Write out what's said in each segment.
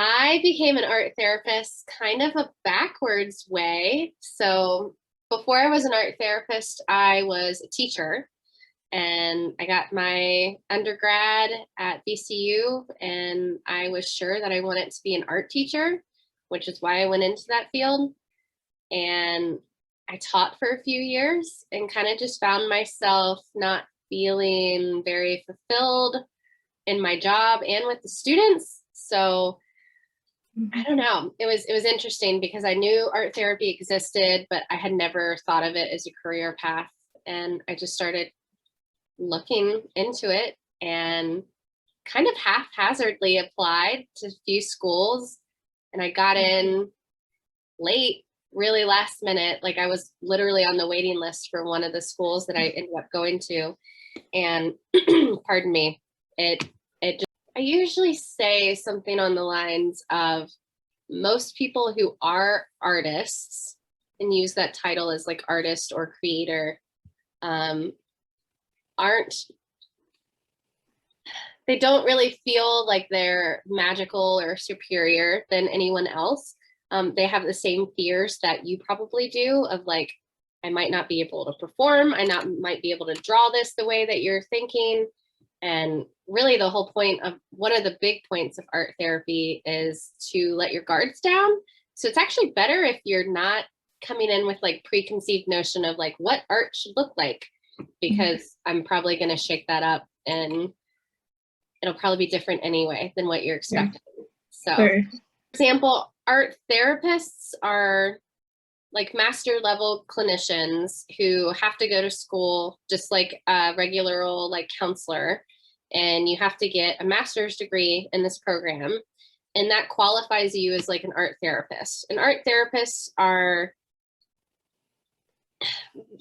I became an art therapist kind of a backwards way. So before I was an art therapist, I was a teacher, and I got my undergrad at VCU, and I was sure that I wanted to be an art teacher, which is why I went into that field. And I taught for a few years and kind of just found myself not feeling very fulfilled in my job and with the students. So I don't know. It was interesting because I knew art therapy existed, but I had never thought of it as a career path. And I just started looking into it and kind of haphazardly applied to a few schools. And I got in late, really last minute. Like I was literally on the waiting list for one of the schools that I ended up going to. And pardon me, I usually say something on the lines of most people who are artists and use that title as like artist or creator they don't really feel like they're magical or superior than anyone else. They have the same fears that you probably do of like, I might not be able to perform. Might be able to draw this the way that you're thinking. And really the whole point of one of the big points of art therapy is to let your guards down. So it's actually better if you're not coming in with like preconceived notion of like what art should look like, because I'm probably going to shake that up and it'll probably be different anyway than what you're expecting. Yeah. So for example, art therapists are like master level clinicians who have to go to school just like a regular old like counselor, and you have to get a master's degree in this program, and that qualifies you as like an art therapist. And art therapists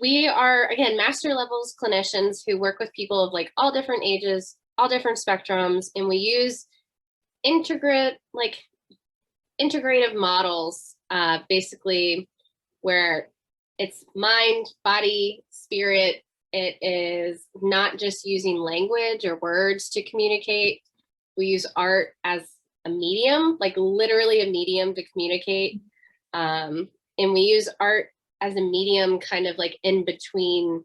we are again master levels clinicians who work with people of like all different ages, all different spectrums, and we use integrative models, basically, where it's mind, body, spirit. It is not just using language or words to communicate. We use art as a medium, like literally a medium to communicate. And we use art as a medium kind of like in between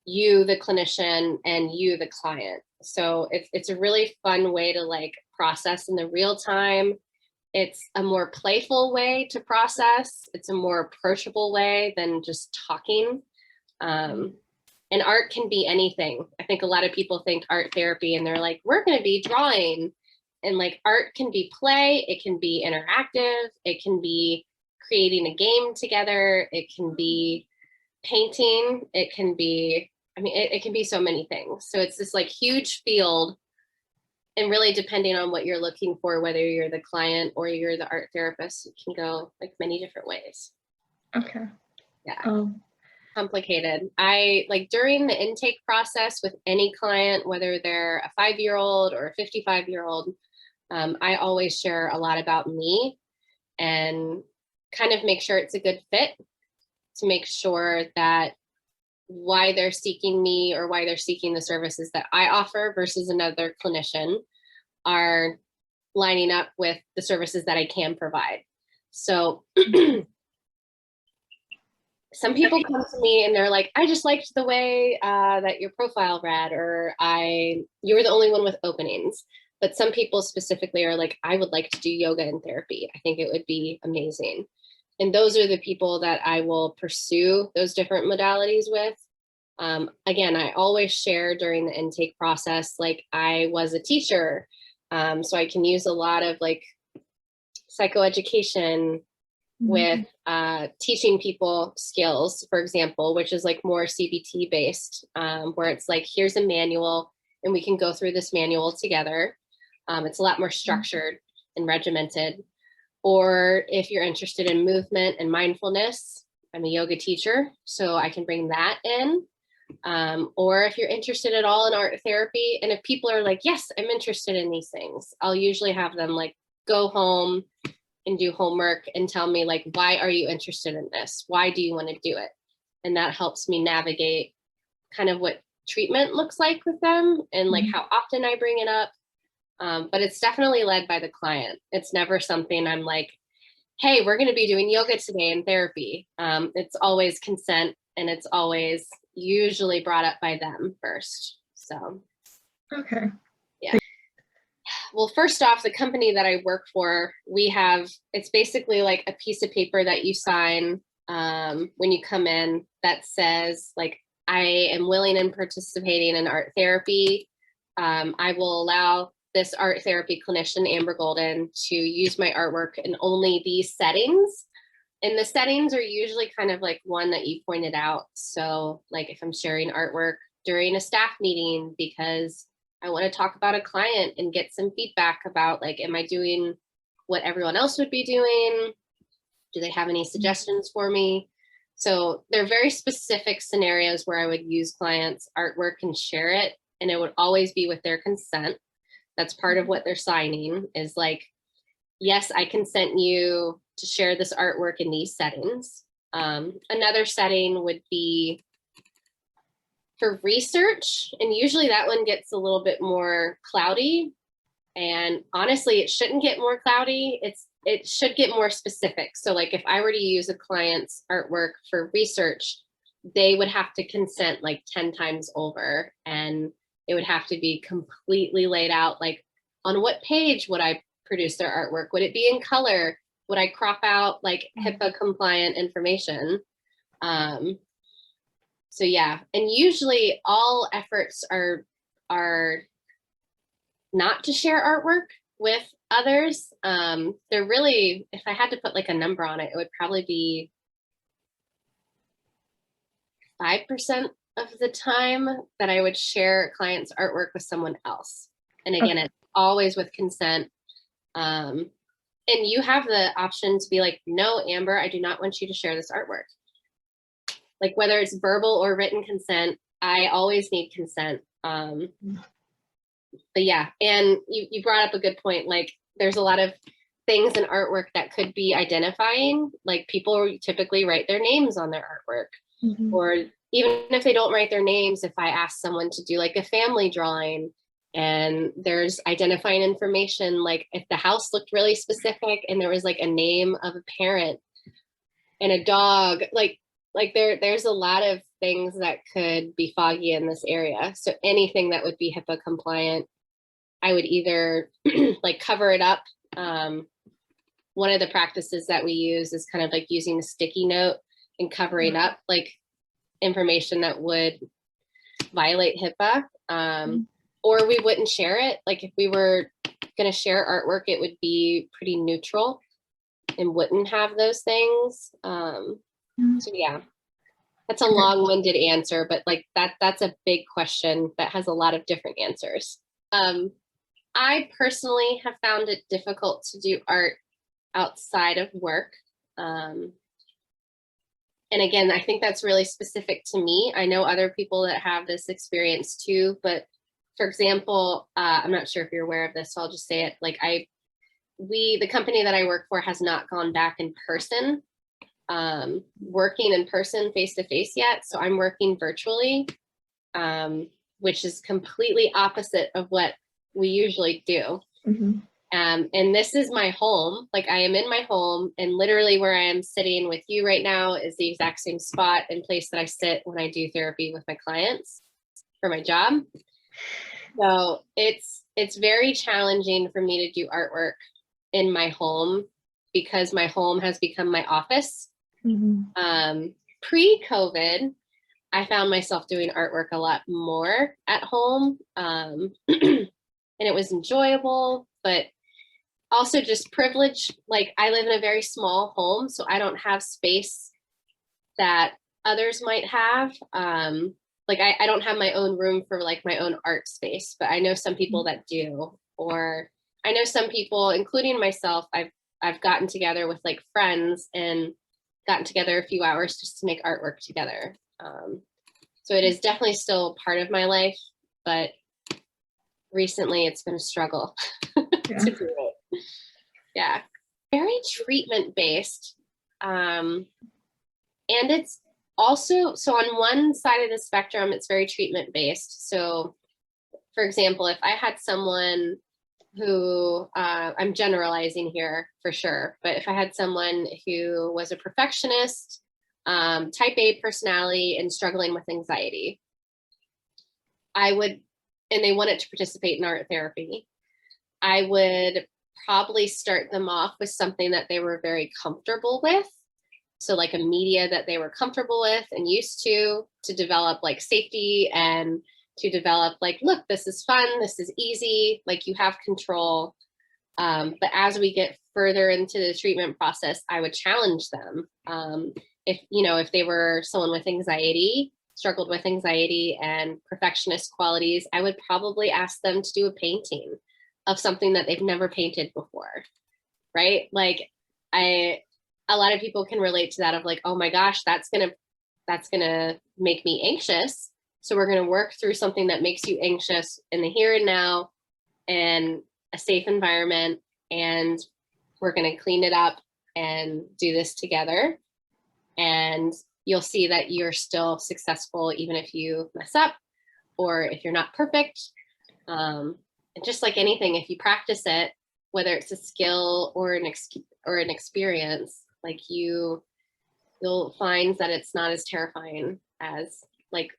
you, the clinician, and you, the client. So it's a really fun way to like process in the real time. It's a more playful way to process. It's a more approachable way than just talking. And art can be anything. I think a lot of people think art therapy and they're like, we're going to be drawing. And like art can be play. It can be interactive. It can be creating a game together. It can be painting. It can be, it can be so many things. So it's this like huge field. And really depending on what you're looking for, whether you're the client or you're the art therapist, it can go like many different ways. Okay. Yeah. Complicated. I like during the intake process with any client, whether they're a 5-year-old or a 55-year-old, I always share a lot about me and kind of make sure it's a good fit, to make sure that why they're seeking me or why they're seeking the services that I offer versus another clinician are lining up with the services that I can provide. So some people come to me and they're like, I just liked the way that your profile read, or you were the only one with openings. But some people specifically are like, I would like to do yoga and therapy. I think it would be amazing. And those are the people that I will pursue those different modalities with. Again, I always share during the intake process, like I was a teacher, so I can use a lot of like psychoeducation with teaching people skills, for example, which is like more CBT based, where it's like, here's a manual and we can go through this manual together. It's a lot more structured and regimented. Or if you're interested in movement and mindfulness, I'm a yoga teacher, so I can bring that in. Or if you're interested at all in art therapy, and if people are like, yes, I'm interested in these things, I'll usually have them like go home and do homework and tell me like, why are you interested in this? Why do you want to do it? And that helps me navigate kind of what treatment looks like with them and like how often I bring it up. But it's definitely led by the client. It's never something I'm like, hey, we're going to be doing yoga today in therapy. It's always consent, and it's always usually brought up by them first. So, okay. Yeah. Well, first off, the company that I work for, it's basically like a piece of paper that you sign when you come in that says, like, I am willing and participating in art therapy. I will allow this art therapy clinician, Amber Golden, to use my artwork in only these settings. And the settings are usually kind of like one that you pointed out. So like if I'm sharing artwork during a staff meeting because I want to talk about a client and get some feedback about, like, am I doing what everyone else would be doing? Do they have any suggestions for me? So there are very specific scenarios where I would use clients' artwork and share it, and it would always be with their consent. That's part of what they're signing, is like, yes, I consent you to share this artwork in these settings. Another setting would be for research, and usually that one gets a little bit more cloudy. And honestly, it shouldn't get more cloudy. It should get more specific. So like if I were to use a client's artwork for research, they would have to consent like 10 times over, and it would have to be completely laid out. Like, on what page would I produce their artwork? Would it be in color? Would I crop out like HIPAA compliant information? So yeah, and usually all efforts are not to share artwork with others. They're really, if I had to put like a number on it, it would probably be 5% of the time that I would share a client's artwork with someone else. And again, it's always with consent. And you have the option to be like, no, Amber, I do not want you to share this artwork. Like whether it's verbal or written consent, I always need consent. But yeah, and you brought up a good point. Like there's a lot of things in artwork that could be identifying. Like people typically write their names on their artwork. Or even if they don't write their names, if I ask someone to do like a family drawing and there's identifying information, like if the house looked really specific and there was like a name of a parent and a dog, like there's a lot of things that could be foggy in this area. So anything that would be HIPAA compliant, I would either like cover it up. One of the practices that we use is kind of like using a sticky note and covering up like information that would violate HIPAA, or we wouldn't share it. Like if we were going to share artwork, it would be pretty neutral and wouldn't have those things. So yeah, that's a long-winded answer, but like that's a big question that has a lot of different answers. I personally have found it difficult to do art outside of work. And again, I think that's really specific to me. I know other people that have this experience too, but for example, I'm not sure if you're aware of this, so I'll just say it. Like the company that I work for has not gone back in person, working in person face-to-face yet. So I'm working virtually, which is completely opposite of what we usually do. And this is my home. Like I am in my home, and literally where I am sitting with you right now is the exact same spot and place that I sit when I do therapy with my clients for my job. So it's very challenging for me to do artwork in my home because my home has become my office. Pre-COVID, I found myself doing artwork a lot more at home, and it was enjoyable, but also just privilege. Like I live in a very small home, so I don't have space that others might have. Like I don't have my own room for like my own art space, but I know some people that do, or I know some people, including myself, I've gotten together with like friends and gotten together a few hours just to make artwork together. So it is definitely still part of my life, but recently it's been a struggle to do it. Yeah, very treatment based. And it's also, so on one side of the spectrum, it's very treatment based. So for example, if I had someone who, I'm generalizing here for sure, but if I had someone who was a perfectionist, type A personality and struggling with anxiety, and they wanted to participate in art therapy, I would probably start them off with something that they were very comfortable with. So like a media that they were comfortable with and used to develop like safety and to develop like, look, this is fun, this is easy, like you have control. But as we get further into the treatment process, I would challenge them. If they were someone with anxiety, struggled with anxiety and perfectionist qualities, I would probably ask them to do a painting of something that they've never painted before, right? Like a lot of people can relate to that of like, oh my gosh, that's gonna make me anxious. So we're gonna work through something that makes you anxious in the here and now and a safe environment, and we're gonna clean it up and do this together. And you'll see that you're still successful even if you mess up or if you're not perfect. And just like anything, if you practice it, whether it's a skill or an experience, like you'll find that it's not as terrifying as like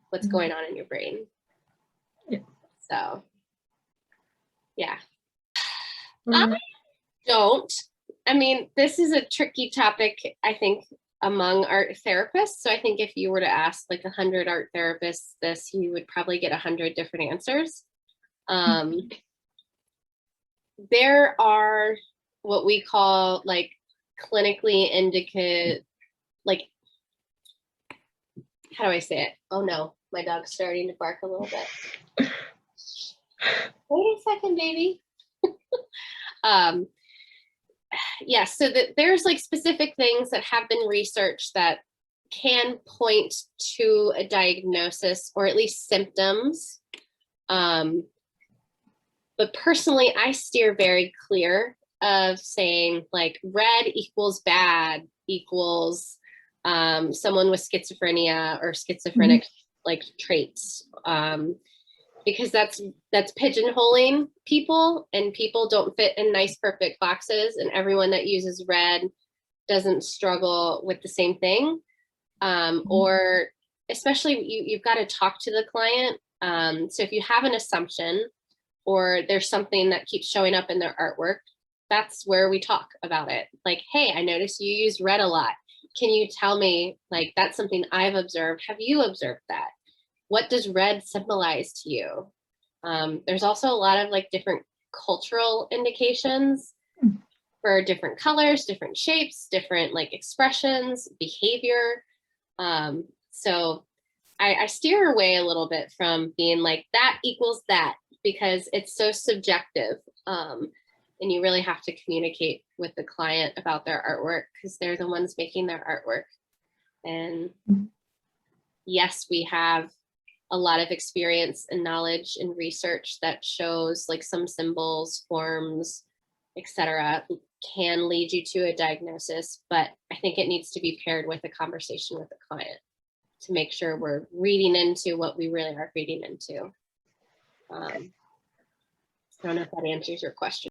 what's going on in your brain. Yeah. So, yeah. I mean, this is a tricky topic, I think, among art therapists. So I think if you were to ask like 100 art therapists this, you would probably get 100 different answers. There are what we call like clinically indicated, like, how do I say it? Oh no, my dog's starting to bark a little bit. Wait a second, baby. Yes, so there's like specific things that have been researched that can point to a diagnosis or at least symptoms. But personally, I steer very clear of saying like red equals bad equals someone with schizophrenia or schizophrenic like traits. Because that's pigeonholing people, and people don't fit in nice, perfect boxes, and everyone that uses red doesn't struggle with the same thing. Or especially you've got to talk to the client. So if you have an assumption or there's something that keeps showing up in their artwork, that's where we talk about it. Like, hey, I noticed you use red a lot. Can you tell me, like, that's something I've observed. Have you observed that? What does red symbolize to you? There's also a lot of like different cultural indications for different colors, different shapes, different like expressions, behavior. So I steer away a little bit from being like that equals that, because it's so subjective. And you really have to communicate with the client about their artwork because they're the ones making their artwork. And yes, we have a lot of experience and knowledge and research that shows like some symbols, forms, etc., can lead you to a diagnosis, but I think it needs to be paired with a conversation with the client to make sure we're reading into what we really are reading into. I don't know if that answers your question.